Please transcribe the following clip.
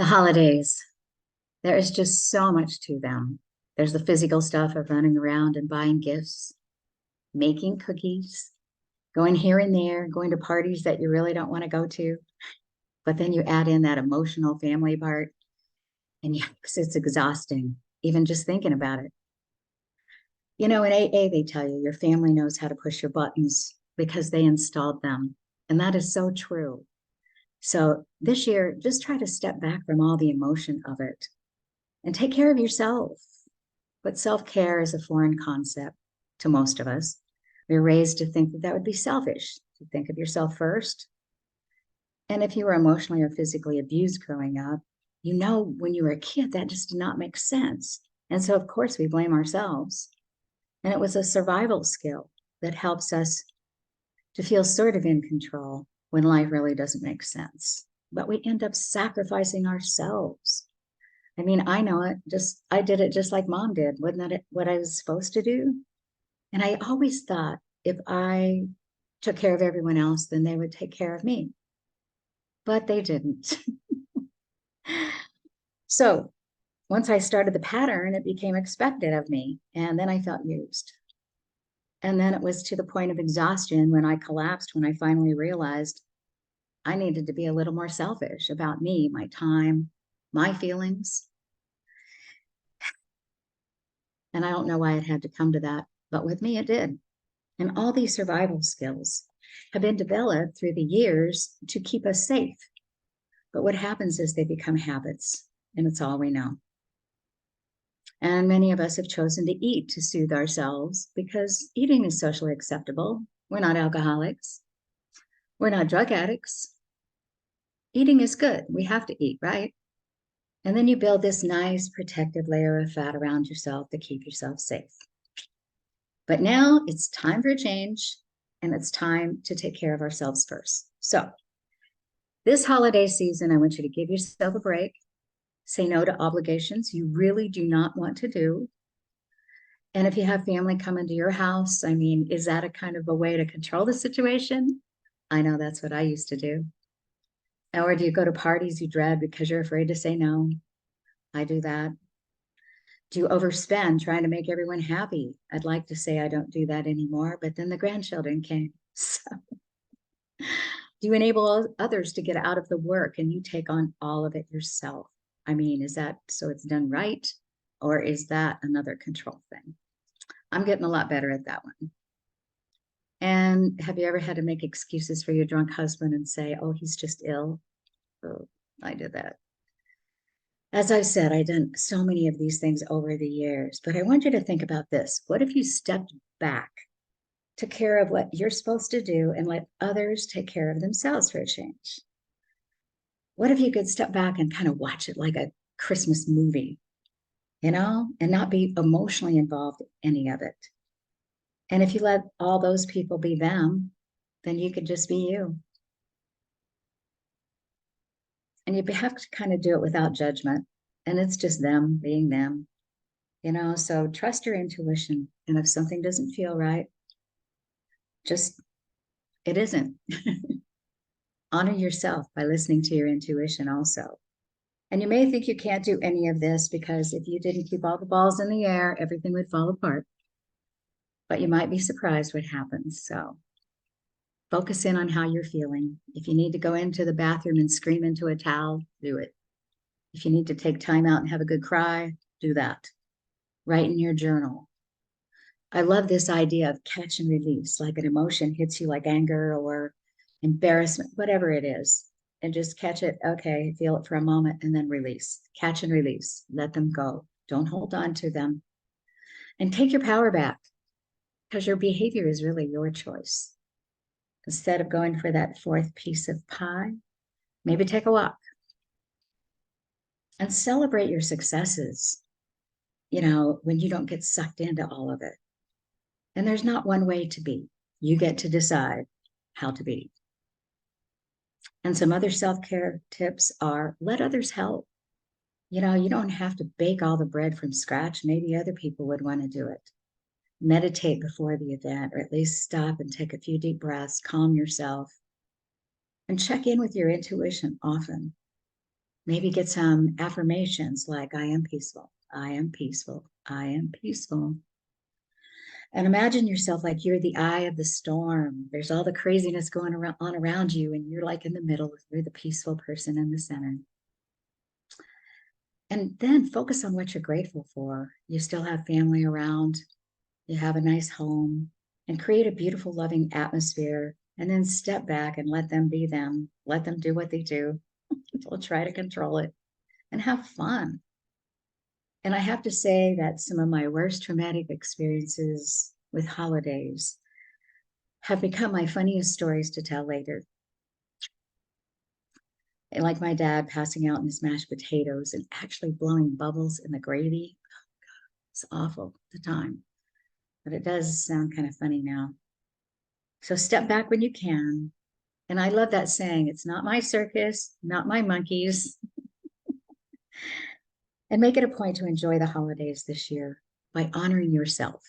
The holidays, there is just so much to them. There's the physical stuff of running around and buying gifts, making cookies, going here and there, going to parties that you really don't want to go to. But then you add in that emotional family part, and yes, it's exhausting, even just thinking about it. You know, in AA, they tell you your family knows how to push your buttons because they installed them. And that is so true. So this year, just try to step back from all the emotion of it and take care of yourself. But self care is a foreign concept to most of us. We're raised to think that that would be selfish, to think of yourself first. And if you were emotionally or physically abused growing up, you know, when you were a kid, that just did not make sense. And so, of course, we blame ourselves. And it was a survival skill that helps us to feel sort of in control when life really doesn't make sense. But we end up sacrificing ourselves. I mean, I know it. I did it just like mom did. Wasn't that what I was supposed to do? And I always thought if I took care of everyone else, then they would take care of me. But they didn't. So once I started the pattern, it became expected of me. And then I felt used. And then it was to the point of exhaustion when I collapsed, when I finally realized I needed to be a little more selfish about me, my time, my feelings. And I don't know why it had to come to that, but with me it did. And all these survival skills have been developed through the years to keep us safe. But what happens is they become habits, and it's all we know. And many of us have chosen to eat to soothe ourselves because eating is socially acceptable. We're not alcoholics. We're not drug addicts. Eating is good. We have to eat, right? And then you build this nice protective layer of fat around yourself to keep yourself safe. But now it's time for a change, and it's time to take care of ourselves first. So this holiday season, I want you to give yourself a break. Say no to obligations you really do not want to do. And if you have family come into your house, I mean, is that a kind of a way to control the situation? I know that's what I used to do. Or do you go to parties you dread because you're afraid to say no? I do that. Do you overspend trying to make everyone happy? I'd like to say I don't do that anymore, but then the grandchildren came. So do you enable others to get out of the work and you take on all of it yourself? I mean, is that so it's done right? Or is that another control thing? I'm getting a lot better at that one. And have you ever had to make excuses for your drunk husband and say, oh, he's just ill? Oh, I did that. As I've said, I've done so many of these things over the years, but I want you to think about this. What if you stepped back, took care of what you're supposed to do, and let others take care of themselves for a change? What if you could step back and kind of watch it like a Christmas movie, and not be emotionally involved in any of it? And if you let all those people be them, then you could just be you. And you have to kind of do it without judgment. And it's just them being them, So trust your intuition. And if something doesn't feel right, just it isn't. Honor yourself by listening to your intuition also. And you may think you can't do any of this because if you didn't keep all the balls in the air, everything would fall apart. But you might be surprised what happens. So focus in on how you're feeling. If you need to go into the bathroom and scream into a towel, do it. If you need to take time out and have a good cry, do that. Write in your journal. I love this idea of catch and release, like an emotion hits you like anger or embarrassment, whatever it is, and just catch it. Okay, feel it for a moment and then release. Catch and release. Let them go. Don't hold on to them. And take your power back because your behavior is really your choice. Instead of going for that fourth piece of pie, maybe take a walk and celebrate your successes, when you don't get sucked into all of it. And there's not one way to be. You get to decide how to be. And some other self-care tips are let others help. You don't have to bake all the bread from scratch. Maybe other people would want to do it. Meditate before the event, or at least stop and take a few deep breaths, calm yourself, and check in with your intuition often. Maybe get some affirmations like, I am peaceful, I am peaceful, I am peaceful. And imagine yourself like you're the eye of the storm. There's all the craziness going on around you, and you're like in the middle. You're the peaceful person in the center. And then focus on what you're grateful for. You still have family around, you have a nice home, and create a beautiful, loving atmosphere. And then step back and let them be them. Let them do what they do. Don't try to control it and have fun. And I have to say that some of my worst traumatic experiences with holidays have become my funniest stories to tell later. And like my dad passing out in his mashed potatoes and actually blowing bubbles in the gravy. It's awful at the time, but it does sound kind of funny now. So step back when you can. And I love that saying, it's not my circus, not my monkeys. And make it a point to enjoy the holidays this year by honoring yourself.